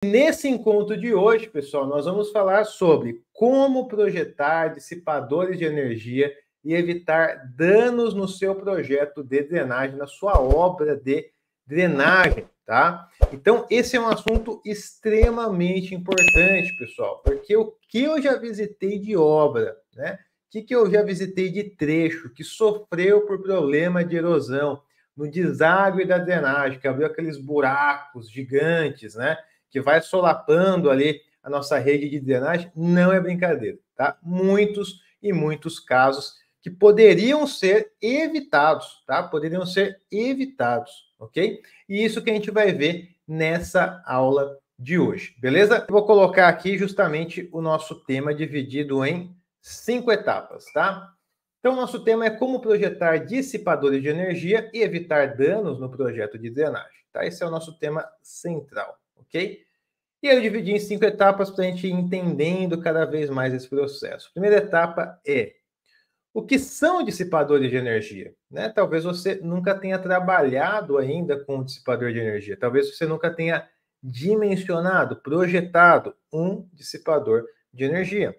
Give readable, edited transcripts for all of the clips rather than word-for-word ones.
Nesse encontro de hoje, pessoal, nós vamos falar sobre como projetar dissipadores de energia e evitar danos no seu projeto de drenagem, na sua obra de drenagem, tá? Então, esse é um assunto extremamente importante, pessoal, porque o que eu já visitei de obra, né? O que eu já visitei de trecho que sofreu por problema de erosão no deságue da drenagem, que abriu aqueles buracos gigantes, né? Que vai solapando ali a nossa rede de drenagem, não é brincadeira, tá? Muitos e muitos casos que poderiam ser evitados, tá? Poderiam ser evitados, ok? E isso que a gente vai ver nessa aula de hoje, beleza? Eu vou colocar aqui justamente o nosso tema dividido em 5 etapas, tá? Então, nosso tema é como projetar dissipadores de energia e evitar danos no projeto de drenagem, tá? Esse é o nosso tema central, ok? E eu dividi em 5 etapas para a gente ir entendendo cada vez mais esse processo. A primeira etapa é o que são dissipadores de energia, né? Talvez você nunca tenha trabalhado ainda com um dissipador de energia. Talvez você nunca tenha dimensionado, projetado um dissipador de energia.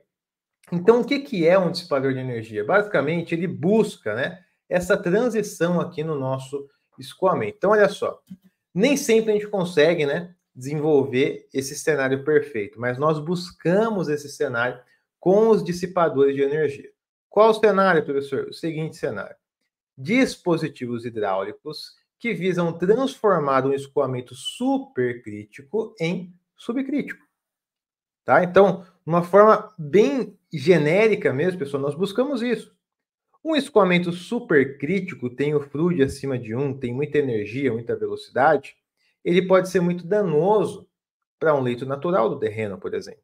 Então, o que é um dissipador de energia? Basicamente, ele busca, né, essa transição aqui no nosso escoamento. Então, olha só, nem sempre a gente consegue, né, desenvolver esse cenário perfeito, mas nós buscamos esse cenário com os dissipadores de energia. Qual o cenário, professor? O seguinte cenário: dispositivos hidráulicos que visam transformar um escoamento supercrítico em subcrítico. Tá? Então, uma forma bem genérica mesmo, pessoal, nós buscamos isso. Um escoamento supercrítico tem o fluid acima de 1, tem muita energia, muita velocidade, ele pode ser muito danoso para um leito natural do terreno, por exemplo.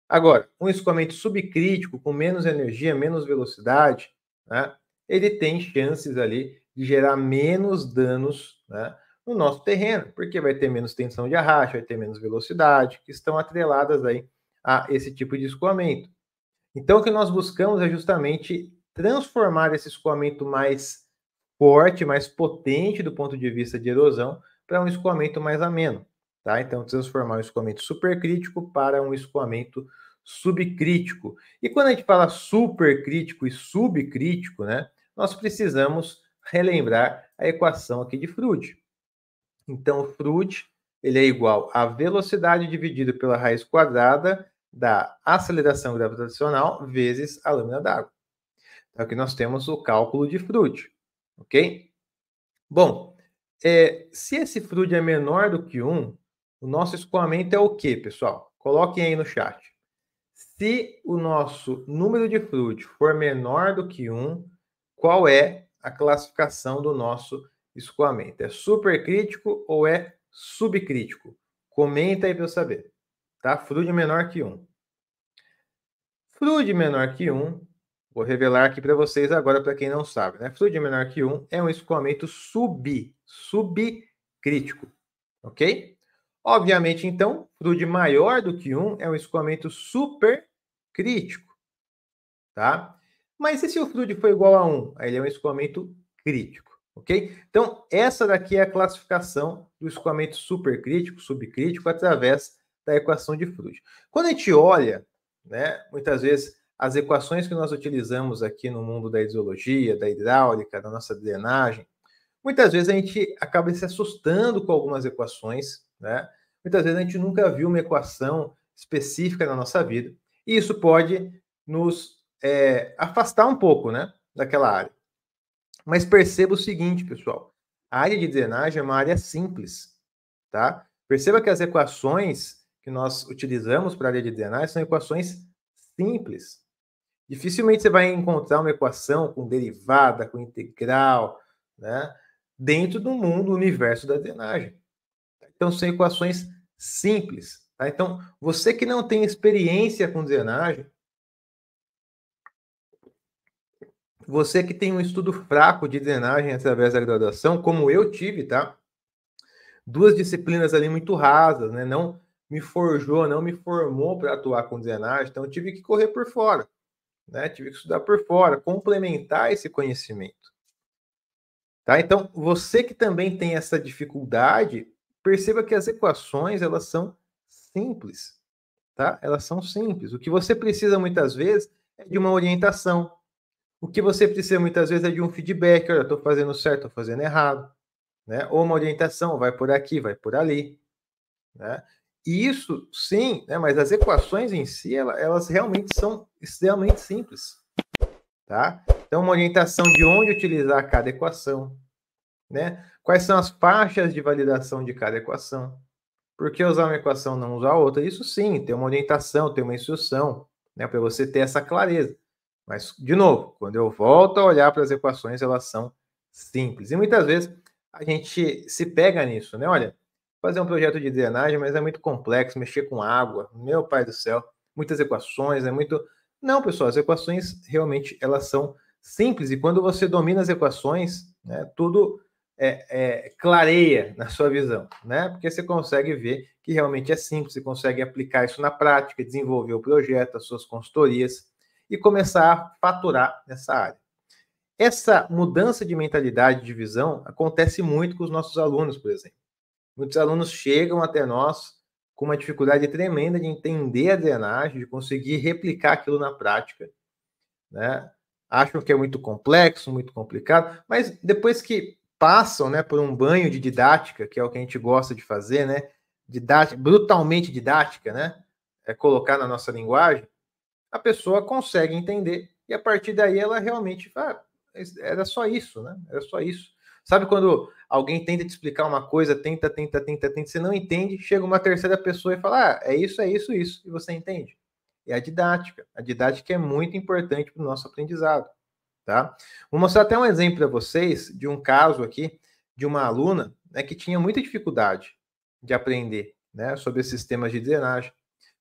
Agora, um escoamento subcrítico com menos energia, menos velocidade, né, ele tem chances ali de gerar menos danos, né, no nosso terreno, porque vai ter menos tensão de arrasto, vai ter menos velocidade, que estão atreladas aí a esse tipo de escoamento. Então, o que nós buscamos é justamente transformar esse escoamento mais forte, mais potente do ponto de vista de erosão, para um escoamento mais ameno, tá? Então, transformar um escoamento supercrítico para um escoamento subcrítico. E quando a gente fala supercrítico e subcrítico, né, nós precisamos relembrar a equação aqui de Froude. Então, o Froude, ele é igual a velocidade dividida pela raiz quadrada da aceleração gravitacional vezes a lâmina d'água. Então, aqui nós temos o cálculo de Froude, ok? Bom, se esse Froude é menor do que 1, o nosso escoamento é o quê, pessoal? Coloquem aí no chat. Se o nosso número de Froude for menor do que 1, qual é a classificação do nosso escoamento? É supercrítico ou é subcrítico? Comenta aí para eu saber. Tá? Froude menor que 1. Froude menor que 1, vou revelar aqui para vocês agora, para quem não sabe, né? Froude menor que 1 é um escoamento subcrítico, ok? Obviamente, então, Froude maior do que 1 é um escoamento supercrítico, tá? Mas e se o Froude for igual a 1? Aí ele é um escoamento crítico, ok? Então, essa daqui é a classificação do escoamento supercrítico, subcrítico, através da equação de Froude. Quando a gente olha, né, muitas vezes, as equações que nós utilizamos aqui no mundo da hidrologia, da hidráulica, da nossa drenagem, muitas vezes a gente acaba se assustando com algumas equações, né? Muitas vezes a gente nunca viu uma equação específica na nossa vida, e isso pode nos afastar um pouco, né, daquela área. Mas perceba o seguinte, pessoal, a área de drenagem é uma área simples, tá? Perceba que as equações que nós utilizamos para a área de drenagem são equações simples. Dificilmente você vai encontrar uma equação com derivada, com integral, né, dentro do mundo, universo da drenagem. Então, são equações simples. Tá? Então, você que não tem experiência com drenagem, você que tem um estudo fraco de drenagem através da graduação, como eu tive, tá? 2 disciplinas ali muito rasas, né? Não me forjou, não me formou para atuar com drenagem, então eu tive que correr por fora, né? Tive que estudar por fora, complementar esse conhecimento. Tá? Então, você que também tem essa dificuldade, perceba que as equações, elas são simples, tá? Elas são simples. O que você precisa muitas vezes é de uma orientação. O que você precisa muitas vezes é de um feedback. Olha, estou fazendo certo, estou fazendo errado, né? Ou uma orientação, vai por aqui, vai por ali, né? E isso, sim, né? Mas as equações em si, elas realmente são extremamente simples, tá? Então, uma orientação de onde utilizar cada equação, né? Quais são as faixas de validação de cada equação? Por que usar uma equação, não usar outra? Isso sim, tem uma orientação, tem uma instrução, né? Para você ter essa clareza. Mas, de novo, quando eu volto a olhar para as equações, elas são simples. E muitas vezes a gente se pega nisso, né? Olha, fazer um projeto de drenagem, mas é muito complexo, mexer com água, meu pai do céu, muitas equações, é muito... Não, pessoal, as equações realmente elas são simples, e quando você domina as equações, né, tudo clareia na sua visão, né? Porque você consegue ver que realmente é simples, você consegue aplicar isso na prática, desenvolver o projeto, as suas consultorias e começar a faturar nessa área. Essa mudança de mentalidade, de visão, acontece muito com os nossos alunos, por exemplo. Muitos alunos chegam até nós com uma dificuldade tremenda de entender a drenagem, de conseguir replicar aquilo na prática, né? Acham que é muito complexo, muito complicado, mas depois que passam, né, por um banho de didática, que é o que a gente gosta de fazer, né? Didática, brutalmente didática, né? É colocar na nossa linguagem, a pessoa consegue entender e a partir daí ela realmente fala, era só isso, né? Era só isso. Sabe quando alguém tenta te explicar uma coisa, tenta, você não entende, chega uma terceira pessoa e fala, é isso, e você entende. É a didática. A didática é muito importante para o nosso aprendizado, tá? Vou mostrar até um exemplo para vocês de um caso aqui de uma aluna, né, que tinha muita dificuldade de aprender, né, sobre sistemas de drenagem.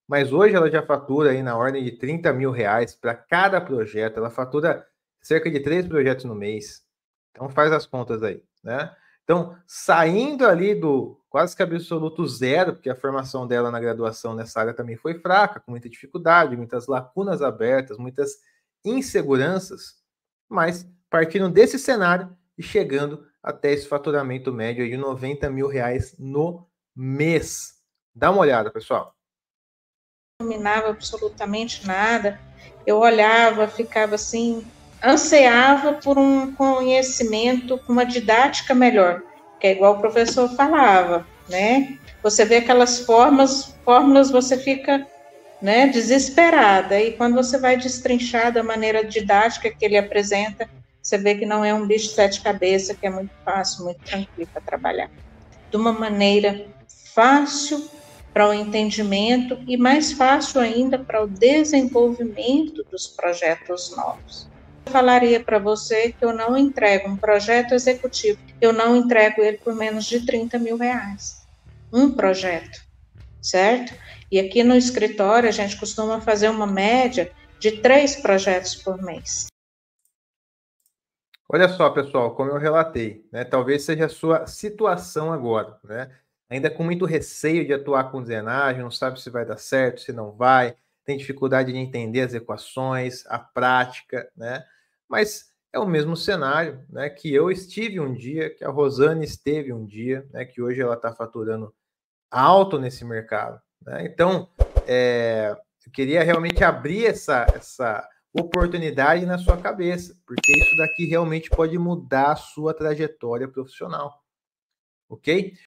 Mas hoje ela já fatura aí na ordem de 30 mil reais para cada projeto. Ela fatura cerca de 3 projetos no mês. Então faz as contas aí, né? Então, saindo ali do quase que absoluto zero, porque a formação dela na graduação nessa área também foi fraca, com muita dificuldade, muitas lacunas abertas, muitas inseguranças, mas partindo desse cenário e chegando até esse faturamento médio de 90 mil reais no mês. Dá uma olhada, pessoal. Não dominava absolutamente nada, eu olhava, ficava assim, ansiava por um conhecimento, uma didática melhor, que é igual o professor falava, né? Você vê aquelas fórmulas você fica, né, desesperada, e quando você vai destrinchar da maneira didática que ele apresenta, você vê que não é um bicho de sete cabeças, que é muito fácil, muito tranquilo para trabalhar. De uma maneira fácil para o entendimento e mais fácil ainda para o desenvolvimento dos projetos novos. Eu falaria para você que eu não entrego um projeto executivo, eu não entrego ele por menos de 30 mil reais. Um projeto, certo? E aqui no escritório a gente costuma fazer uma média de 3 projetos por mês. Olha só, pessoal, como eu relatei, né? Talvez seja a sua situação agora, né? Ainda com muito receio de atuar com drenagem, não sabe se vai dar certo, se não vai, tem dificuldade de entender as equações, a prática, né? Mas é o mesmo cenário, né? Que eu estive um dia, que a Rosane esteve um dia, né? Que hoje ela está faturando alto nesse mercado, né? Então, eu queria realmente abrir essa oportunidade na sua cabeça, porque isso daqui realmente pode mudar a sua trajetória profissional, ok?